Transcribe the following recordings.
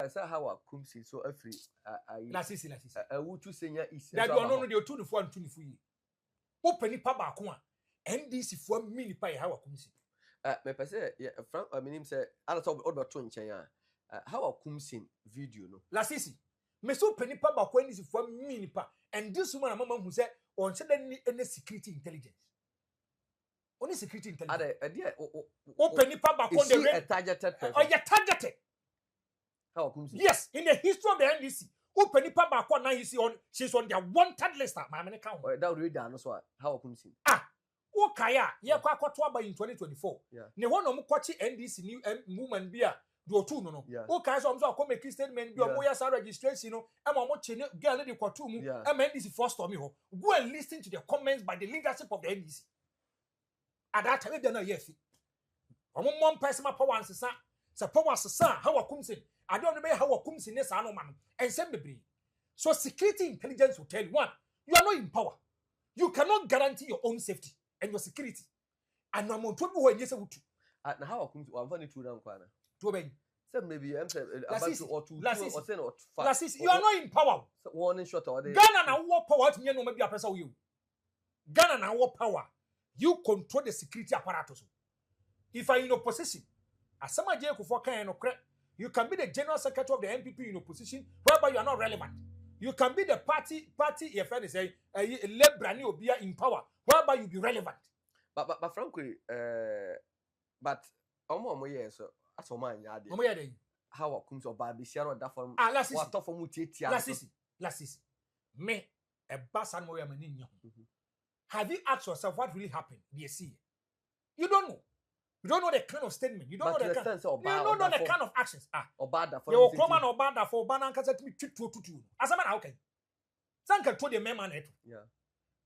Say Hawa Koomson so every lasisi would to say is that you no the two for and 24 years. Open it paba ko a NDC for mini pa Hawa Koomson. Me pese Frank I mean him say ala so odo to nchen Hawa Koomson video no. Lasisi me so open it paba ko NDC for mini pa and this woman mama who say on say any security intelligence. Only security intelligence. Open it paba ko the targeted person. Oh, you targeted. Hawa Koomson. Yes, in the history of the NDC. Open it paba ko now you see on she's on their wanted list my man count. That would read down so Hawa Koomson. Okaya ye kwa kwato ba in 2024 ne hono mo kwachi NDC new movement bia do two no okaya so so make statement bi omo ya sa registration no e mo che ne girl dey kwato mu e ma NDC first storm ho go and listen to the comments by the leadership of the NDC at that time they na yefi omo mom personal power ansesa se power sesa Hawa Koomson I don't know Hawa Koomson ne sa no man and send bebre so security intelligence will tell you one you are not in power you cannot guarantee your own safety and your security. And I'm on 2 years old. Now, how come to one two down corner? To obey. So maybe I'm saying about 2 or 2 or 10 or 5. You are not in power. So one shot or Ghana now what power to me no maybe a person you. Ghana now what power? You control the security apparatus. If I'm in opposition, as some idea for kind of you can be the general secretary of the MPP in opposition, whereby you are not relevant. You can be the party, your friend is a Lebrani or be in power, whereby you be relevant. But frankly, but yes, so that's all mine. How comes or Barbie Sharon that from what of Mutia? Lassis, me a bassan moya maninho. Have you asked yourself what really happened, dear see? You don't know. You don't know the kind of statement. You don't know the kind. You don't know the kind of actions. Or bad for you come or bad for banana cassette me 2 as a man, how can Sanka told the man yeah.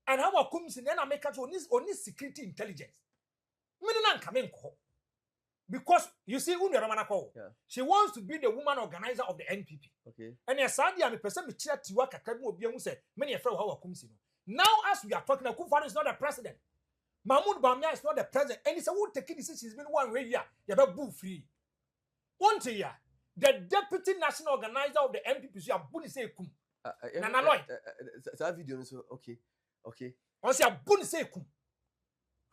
And Hawa Koomson then I make us on this security intelligence. Meaning coming because you see she wants to be the woman organizer of the NPP. Okay. And yes, I'm a person with chair to work at Kamu say many afraid Hawa Koomson. Now as we are talking, Akufo is not the president. Mahmoud Bamia is not the president, and it's a would take decision. She's been 1 year. You have boo free. 1 year, the deputy national organizer of the MPP, you have boo say kum. Nana Lloyd. That video is okay. Once you have boo say kum.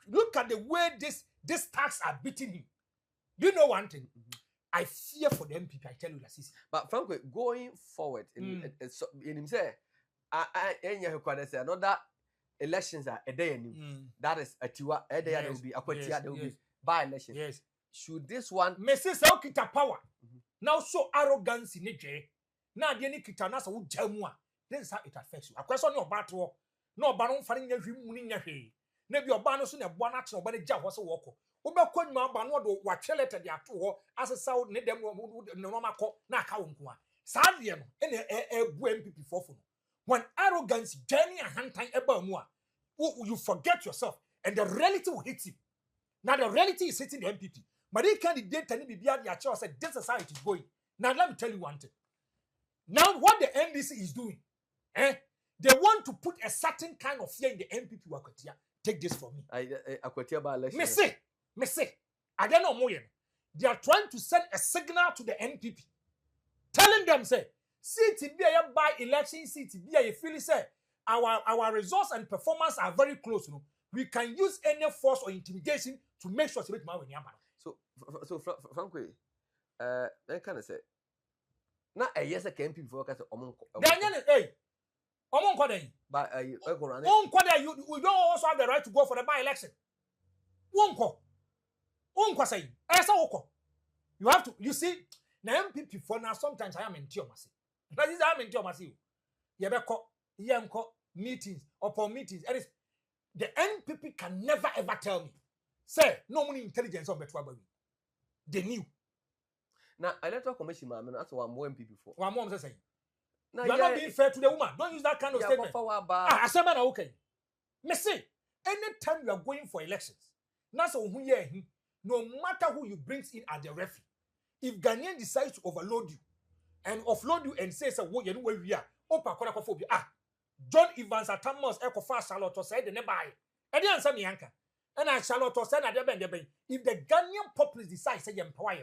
Look at the way these tax are beating him. You know one thing. I fear for the MPP. I tell you, Lasisi. But Franko, going forward, in him say, another. Elections are a day new. That is a tiwa a day there will be a quartia there will be by election. Yes. Should this one Mrs. Okita power now show arrogance in it? Now the any kita nasa would jamua. This is how it affects you. A question of battle. No baron finding your muning your hay. Maybe your banner soon a one action or the job was a walker. Uber coin my bano what chilled at the two as a sound need them no mako na kaunqua. Sadly, any a MPP for when arrogance journey a hand time about more, you forget yourself and the reality will hit you. Now the reality is hitting the MPP. But they candidate and be behind your chair said this is how it is going. Now let me tell you one thing. Now what the NDC is doing, they want to put a certain kind of fear in the MPP Akwatia. Take this from me. Akwatia by election. Me say. I don't know more. They are trying to send a signal to the NPP, telling them say, seat be a by election seat be a feel say our results and performance are very close. You know? We can use any force or intimidation to make sure to make my way. So frankly, I kind of say, now a yes, I can people focus on but we don't also have the right to go for the by-election. You have to, you see, now MPP for now, sometimes I am in Tiomasi. But this I am in Tiomasi. Yemko meetings upon meetings. And the NPP can never ever tell me, say, no money intelligence on Metro. They knew. Now, Electoral Commission, man, that's what more MPP for. One mom says, you are not being fair to the woman. Don't use that kind of statement. I said, man, okay. Me say, anytime you are going for elections, no matter who you bring in as the referee, if Ghanaian decides to overload you and offload you and say, "What you know where we are?" John Evans at Thomas Ecofa Charlotte said the nearby. And the answer me anchor. And I Charlotte said at the ben. If the Ghanaian populace decides say empower.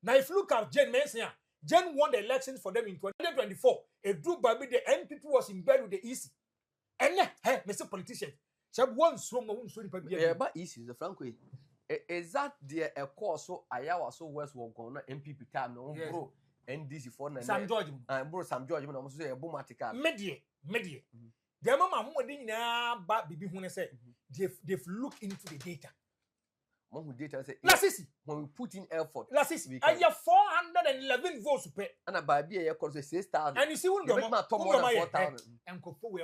Now if you look at Jane Mensia, Jen won the elections for them in 2024. A group by the NPP was in bed with the EC. And hey, Mr. Politician, Chab one swung one swing. Yeah, but EC is the Franko. Is that the course so Ayawa so West will go MPP time no bro NDC for Sam George bro Sam George no so say bomatica media the mama who didn't ba bibi who say they've looked into the data. Who data say when we put in effort I have 411 votes to pay and a baby a course 6,000 and you see when the 4,000 and go for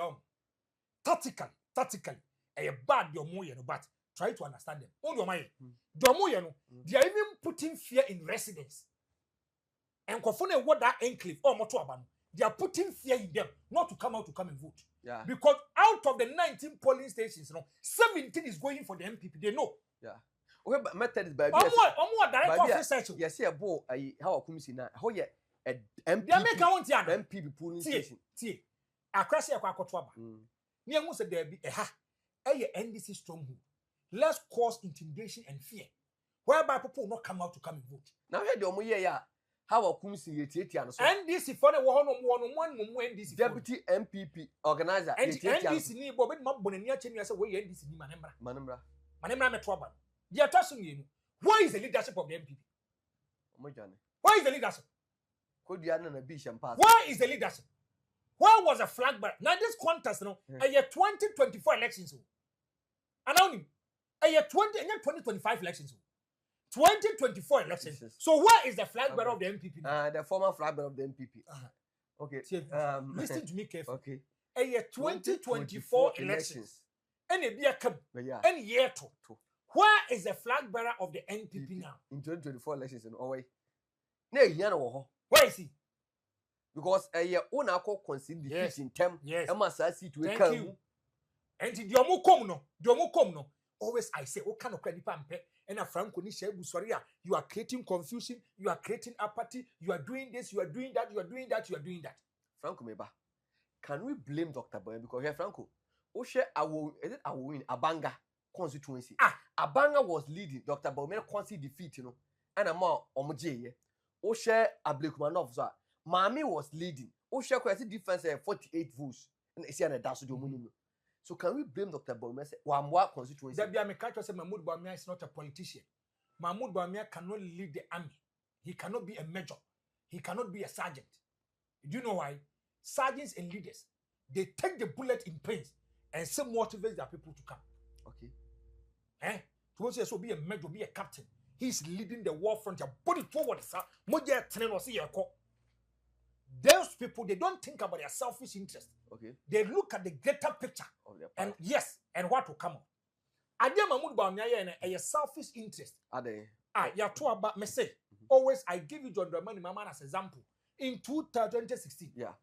tactically a bad your moye no but try to understand them. They are even putting fear in residents. And Kofune what that enclave or Motuaban, they are putting fear in them not to come out to come and vote. Yeah. Because out of the 19 polling stations, 17 is going for the MPP. They know. Yeah. Okay, but method is by direct office. Yes, yeah, bo how Koomson now. How ye MPP. They make count here. MPP polling station. See. Akrasi akwa Me who said there be a NDC stronghold. Let's cause intimidation and fear, whereby people will not come out to come and vote. Now here the omo how Koomson yeti and so. NDC for the one NDC deputy MPP organizer. NDC ni bo be ma bonania chenu say we NDC ni manembra metro ban. They are trusting you. Why is the leadership of the MPP? Why is the leadership? Why is the leadership? Where was the flag bearer? Now this contest, a year 2024 elections. And only a year 2025 elections. 2024 elections. So where is the flag bearer of the MPP? The former flag bearer of the MPP. Okay. Listen to me carefully. Okay. A year 2024 elections. And a beer cup. And year two. Where is the flag bearer of the NPP now? In 2024 elections in Hawa. Where is he? Because a year own alcohol concede defeat in term. Yes. Thank you. And the Domo no. Always I say, what kind of credit pampe? And a Franko ni shebu soria. You are creating confusion. You are creating apathy. You are doing this. You are doing that. You are doing that. You are doing that. Franko meba. Can we blame Dr. Boy because here Franko? Oshe awo is it awo win Abanga constituency. Abanga was leading. Dr. Boy concede defeat, and a more omoje. Oshe Ablekuma officer. Mami was leading. Oshe kwesi difference 48 votes. And it's an dash to the So can we blame Dr. Bawumia? Wamwa constituency. Zabia Mekacho said Mahmoud Bawumia is not a politician. Mahmoud Bawumia cannot lead the army. He cannot be a major. He cannot be a sergeant. Do you know why? Sergeants and leaders, they take the bullet in pains and still motivate their people to come. Okay. To also be a major, be a captain. He's leading the war front. Put it forward, sir. Those people, they don't think about their selfish interest. Okay. They look at the greater picture. And yes, and what will come up. Adia Mahmoud Bawumia a selfish interest. Are they? Ya to about me say. Always I give you John Dramani Mama as example. In 2016. Yeah.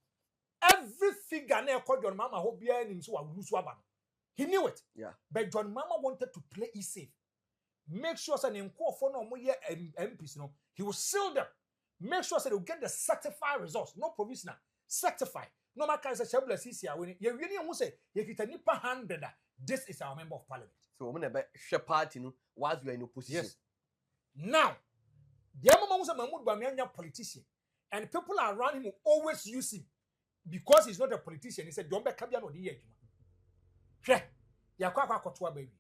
Every figure na called John Mama hope bear him so lose one. He knew it. Yeah. But John Mama wanted to play it safe. Make sure that in call for no more MPs, he will seal them. Make sure that they'll get the certified results, no provisional, certified. No matter as a Shabla CC, when you really want to say, you get a nipper handed that this is our member of parliament. So, we're going to party whilst we are in opposition. Yes. Now, the Amama was a Mahmoud Bawumia politician, and people around him will always use him because he's not a politician. He said, don't be Kabian or the year. Yeah, Yakwa baby.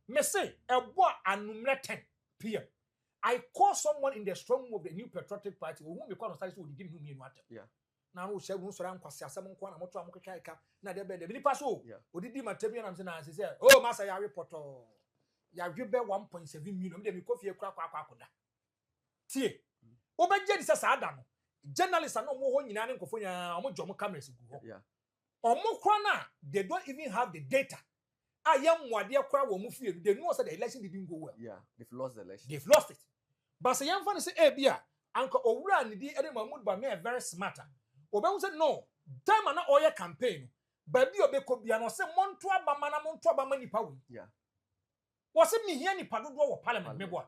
Me say, a boy and 10 p.m. I call someone in the strong room of the New Patriotic Party whom we call on studies who give him water. Yeah. Now we shall so ram kwasi asem nko na moto amokeka na de be de bi paso odidi matemi na mse say oh masa ya report ya dwebe 1.7 million de me kofie kura akoda tie obeje di sasa ada no journalists na omo ho nyina ne nkofo nya omo jomo cameras gu ho yeah omo kra na they don't even have the data ayamwade kra wo mu fie they know say the election didn't go well. Yeah, they've lost the election. They've lost it. But say yam fan say e bia anka owura ni di ede Mahmoud Bawumia very smarter. Oben say no, time na oye campaign. Baby obeko bia no say monto abama nipa we. Yeah. Was it me here nipa dodo wo parliament meboa.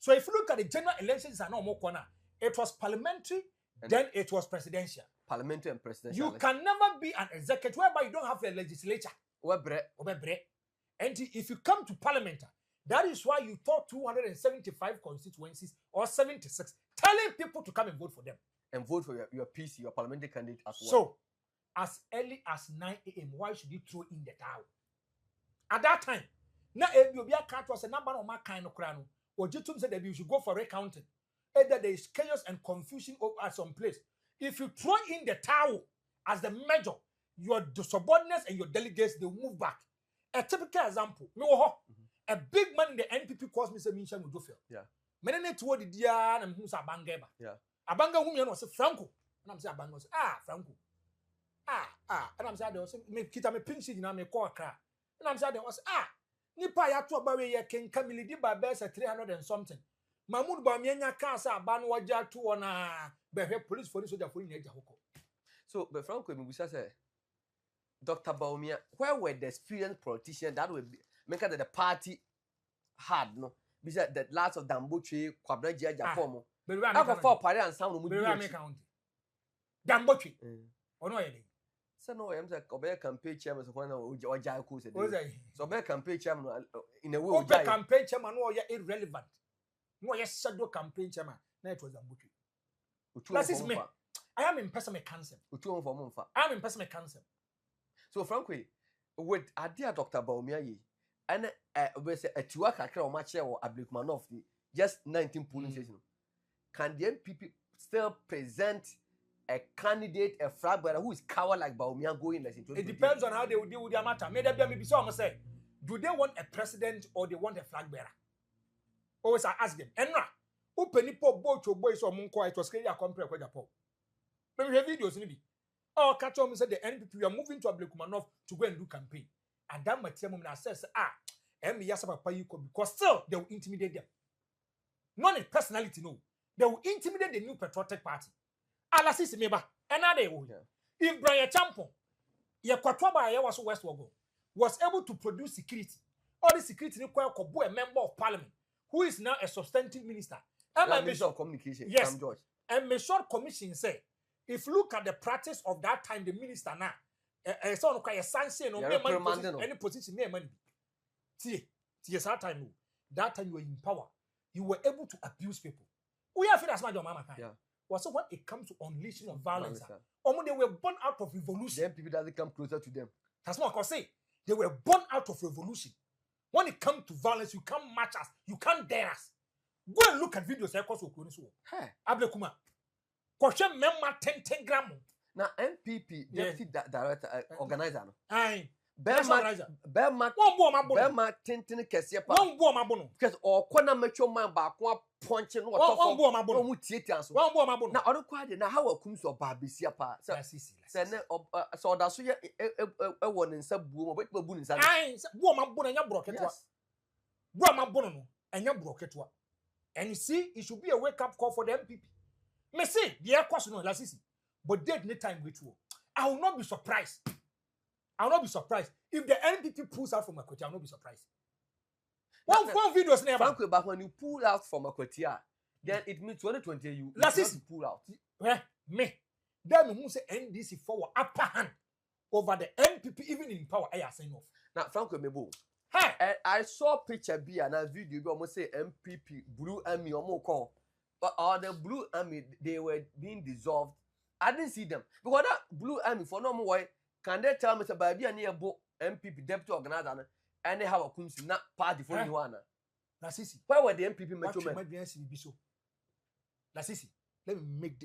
So if you look at the general elections and no corner, it was parliamentary, and then it was presidential. Parliamentary and presidential. You can never be an executive whereby you don't have a legislature. Obebre. And if you come to parliament, that is why you thought 275 constituencies or 76, telling people to come and vote for them. and vote for your PC, your parliamentary candidate as well. So, as early as 9 a.m., why should you throw in the towel? At that time, now if you be a cat was a number of my kind of crown, or Jitum said that you should go for recounting. Either there is chaos and confusion at some place. If you throw in the towel as the measure, your subordinates and your delegates, they will move back. A typical example, a big man in the NPP calls Mr. Minshan Udofel. Yeah. Many toward the Dian and who's Abanga. Yeah. Abanga woman was a Franko. And I'm saying Abanga was Franko. And I'm saying there was me kita me pinching na me call cra. And I'm saying there was nipa ya to abawe ye ken kamili di ba be 300 and something. Mahmoud ba me nya ka sa aba no waja to na be police for soldier for nya hoko. So, but Franko Mibusa said, Dr. Baumia, where were the experienced politicians that would be make that the party had no? Because the lots of Damboche, Quabraja, Japomo. I got 4 party and sound of County. Damboche. Or no, so no, I'm like a campaign chairman of one or Jaco said, so be campaign chairman in a way, campaign chairman, no, you're irrelevant. No, yes, shadow campaign chairman. No, it was Damboche. That is me. I am in personal cancer. I am in personal cancer. So, frankly, with idea Dr. Baumia, and we say a Tuaka or Macha or Ablekuma of the just 19 polling station. Can the NPP still present a candidate, a flag bearer who is coward like Baumia going? It depends on how they will deal with their matter. Maybe so I'm say, do they want a president or they want a flag bearer? Always I ask them. Enra, open it for both your boys or Munko, it was clearly a compare with Japan. Maybe have videos in it. Oh, catch on said the NPP we are moving to Ablekuma to go and do campaign. And that material says, because still they will intimidate them. Not in personality, no. They will intimidate the new patriotic party. Alasis meba, another way. If Brian Champon, was able to produce security, all the security required Kobo, a member of parliament, who is now a substantive minister. And Minister of Communication, yes, and my short commission say, if you look at the practice of that time, the minister now, so no a sanction or any position, money. Yes, that time you were in power, you were able to abuse people. We have it as my mama. Yeah. Well, so when it comes to unleashing of violence, they were born out of revolution. Then people doesn't come closer to them. That's what I can say. They were born out of revolution. When it comes to violence, you can't match us, you can't dare us. Go and look at videos. Hey, Ablekuma. Question member 10 gram. Now MPP deputy director organizer. Aye. Berma tintin kesiye pa. One boy mabono. Because okona mecho man ba kwa punching no to one boy mabono. Mu tietia so. One boy mabono. Na odo kwa de na Hawa Koomson ba besia pa. Se ne so da so ye ewo ne nsa buo mo betima bu ne nsa. Aye, boy mabono nya broketwa. Boy mabono no enya broketwa. And you see, it should be a wake up call for the MPP. Me say, the air course no lasisi. But dead no time with you. I will not be surprised. I will not be surprised if the NPP pulls out from Akweti. I will not be surprised. One video is never. Franko, but when you pull out from Akweti, then it means 2020 you have to pull out. Me. Then we say NDC forward upper hand over the NPP even in power. I saying off. Now Franko Mebo. Hey, I saw picture be and a video be almost say MPP Blue Army or more call, but the Blue Army they were being dissolved. I didn't see them because that Blue Army for no more. Can they tell me to buy a near book MPP deputy organizer and they have a Koomson not party for anyone? That's easy. Where were the MPP metro men? That's easy. Let me make